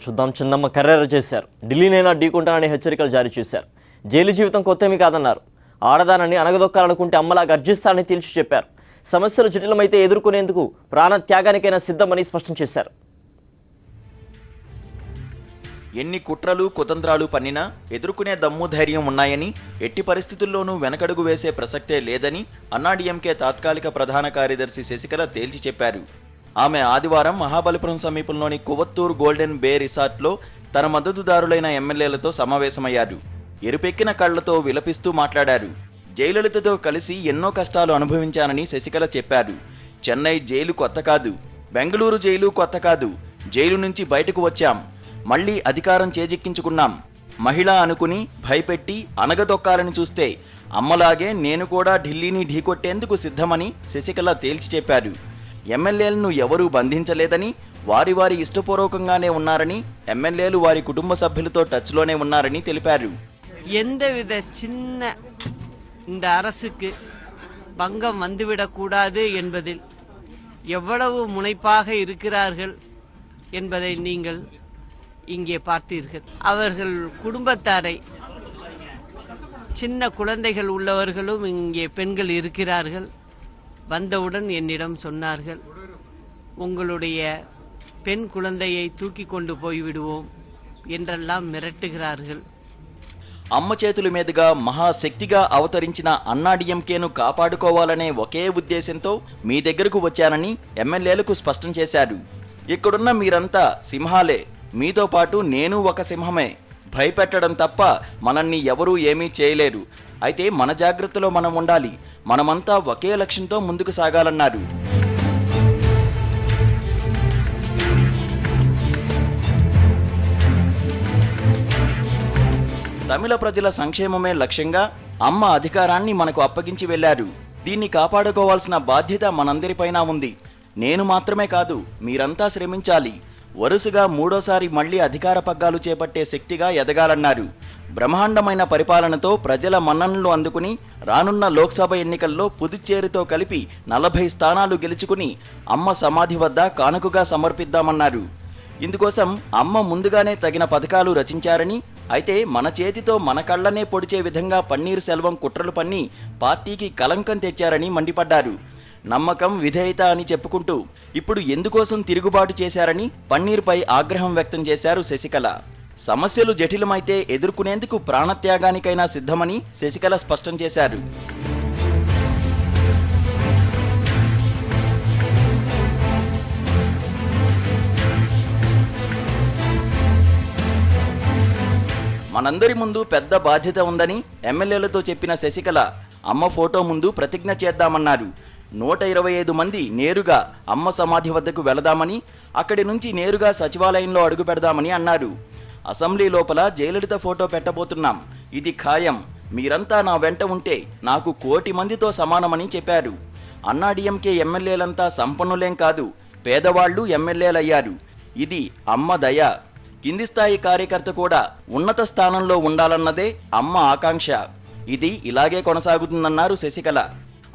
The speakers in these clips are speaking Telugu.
చూద్దాం. చిన్నమ్మ కర్రెర చేశారు. ఢిల్లీనైనా ఢీకుంటానని హెచ్చరికలు జారీ చేశారు. జైలు జీవితం కొత్తేమీ కాదన్నారు. ఆడదానని అనగదొక్కాలనుకుంటే అమ్మలా గర్జిస్తానని తేల్చి చెప్పారు. సమస్యలు జటిలమైతే ఎదుర్కొనేందుకు ప్రాణ త్యాగానికైనా సిద్ధమని స్పష్టం చేశారు. ఎన్ని కుట్రలు కుతంత్రాలు పన్నినా ఎదుర్కొనే దమ్ము ధైర్యం ఉన్నాయని, ఎట్టి పరిస్థితుల్లోనూ వెనకడుగు వేసే ప్రసక్తే లేదని అన్నాడీఎంకే తాత్కాలిక ప్రధాన కార్యదర్శి శశికళ తేల్చి చెప్పారు. ఆమె ఆదివారం మహాబలిపురం సమీపంలోని కువత్తూరు గోల్డెన్ బే రిసార్ట్లో తన మద్దతుదారులైన ఎమ్మెల్యేలతో సమావేశమయ్యారు. ఎరుపెక్కిన కళ్లతో విలపిస్తూ మాట్లాడారు. జయలలితతో కలిసి ఎన్నో కష్టాలు అనుభవించానని శశికళ చెప్పారు. చెన్నై జైలు కొత్త కాదు, బెంగళూరు జైలు కొత్త కాదు. జైలు నుంచి బయటకు వచ్చాం, మళ్లీ అధికారం చేజిక్కించుకున్నాం. మహిళ అనుకుని భయపెట్టి అనగదొక్కాలని చూస్తే అమ్మలాగే నేను కూడా ఢిల్లీని ఢీకొట్టేందుకు సిద్ధమని శశికళ తేల్చి చెప్పారు. ఎమ్మెల్యేలను ఎవరూ బంధించలేదని, వారి వారి ఇష్టపూర్వకంగానే ఉన్నారని, ఎమ్మెల్యేలు వారి కుటుంబ సభ్యులతో టచ్లోనే ఉన్నారని తెలిపారు. எந்தவித சின்ன இந்த அரசுக்கு பங்கம் வந்துவிடக்கூடாது என்பதில் எவ்வளவு முனைப்பாக இருக்கிறார்கள் என்பதை நீங்கள் இங்கே பார்த்தீர்கள். அவர்கள் குடும்பத்தாரை, சின்ன குழந்தைகள் உள்ளவர்களும் இங்கே பெண்கள் இருக்கிறார்கள். வந்தவுடன் என்னிடம் சொன்னார்கள், உங்களுடைய பெண் குழந்தையை தூக்கி கொண்டு போய்விடுவோம் என்றெல்லாம் மிரட்டுகிறார்கள். అమ్మ చేతుల మీదుగా మహాశక్తిగా అవతరించిన అన్నాడీఎంకేను కాపాడుకోవాలనే ఒకే ఉద్దేశంతో మీ దగ్గరకు వచ్చానని ఎమ్మెల్యేలకు స్పష్టం చేశారు. ఇక్కడున్న మీరంతా సింహాలే, మీతో పాటు నేను ఒక సింహమే. భయపెట్టడం తప్ప మనల్ని ఎవరూ ఏమీ చేయలేరు. అయితే మన జాగ్రత్తలో మనం ఉండాలి. మనమంతా ఒకే లక్ష్యంతో ముందుకు సాగాలన్నారు. తమిళ ప్రజల సంక్షేమమే లక్ష్యంగా అమ్మ అధికారాన్ని మనకు అప్పగించి వెళ్లారు. దీన్ని కాపాడుకోవాల్సిన బాధ్యత మనందరిపైన ఉంది. నేను మాత్రమే కాదు, మీరంతా శ్రమించాలి. వరుసగా మూడోసారి మళ్లీ అధికార పగ్గాలు చేపట్టే శక్తిగా ఎదగాలన్నారు. బ్రహ్మాండమైన పరిపాలనతో ప్రజల మన్ననలు అందుకుని రానున్న లోక్సభ ఎన్నికల్లో పుదుచ్చేరితో కలిపి 40 స్థానాలు గెలుచుకుని అమ్మ సమాధి వద్ద కానుకగా సమర్పిద్దామన్నారు. ఇందుకోసం అమ్మ ముందుగానే తగిన పథకాలు రచించారని, అయితే మన చేతితో మన కళ్లనే పొడిచే విధంగా పన్నీర్ సెల్వం కుట్రలు పన్ని పార్టీకి కలంకం తెచ్చారని మండిపడ్డారు. నమ్మకం, విధేయత అని చెప్పుకుంటూ ఇప్పుడు ఎందుకోసం తిరుగుబాటు చేశారని పన్నీర్పై ఆగ్రహం వ్యక్తం చేశారు శశికళ. సమస్యలు జటిలమైతే ఎదుర్కొనేందుకు ప్రాణత్యాగానికైనా సిద్ధమని శశికళ స్పష్టం చేశారు. మనందరి ముందు పెద్ద బాధ్యత ఉందని ఎమ్మెల్యేలతో చెప్పిన శశికళ అమ్మ ఫోటో ముందు ప్రతిజ్ఞ చేద్దామన్నారు. 125 మంది నేరుగా అమ్మ సమాధి వద్దకు వెళదామని, అక్కడి నుంచి నేరుగా సచివాలయంలో అడుగు పెడదామని అన్నారు. అసెంబ్లీ లోపల జయలలిత ఫోటో పెట్టబోతున్నాం, ఇది ఖాయం. మీరంతా నా వెంట ఉంటే నాకు 1 కోటి మందితో సమానమని చెప్పారు. అన్నాడీఎంకే ఎమ్మెల్యేలంతా సంపన్నులేం కాదు, పేదవాళ్లు ఎమ్మెల్యేలయ్యారు. ఇది అమ్మ దయ. కింది స్థాయి కార్యకర్త కూడా ఉన్నత స్థానంలో ఉండాలన్నదే అమ్మ ఆకాంక్ష. ఇది ఇలాగే కొనసాగుతుందన్నారు శశికళ.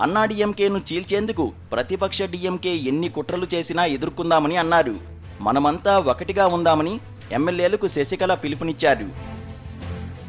అన్నాడీఎంకేను చీల్చేందుకు ప్రతిపక్ష డీఎంకే ఎన్ని కుట్రలు చేసినా ఎదుర్కొందామని అన్నారు. మనమంతా ఒకటిగా ఉందామని ఎమ్మెల్యేలకు శశికళ పిలుపునిచ్చారు.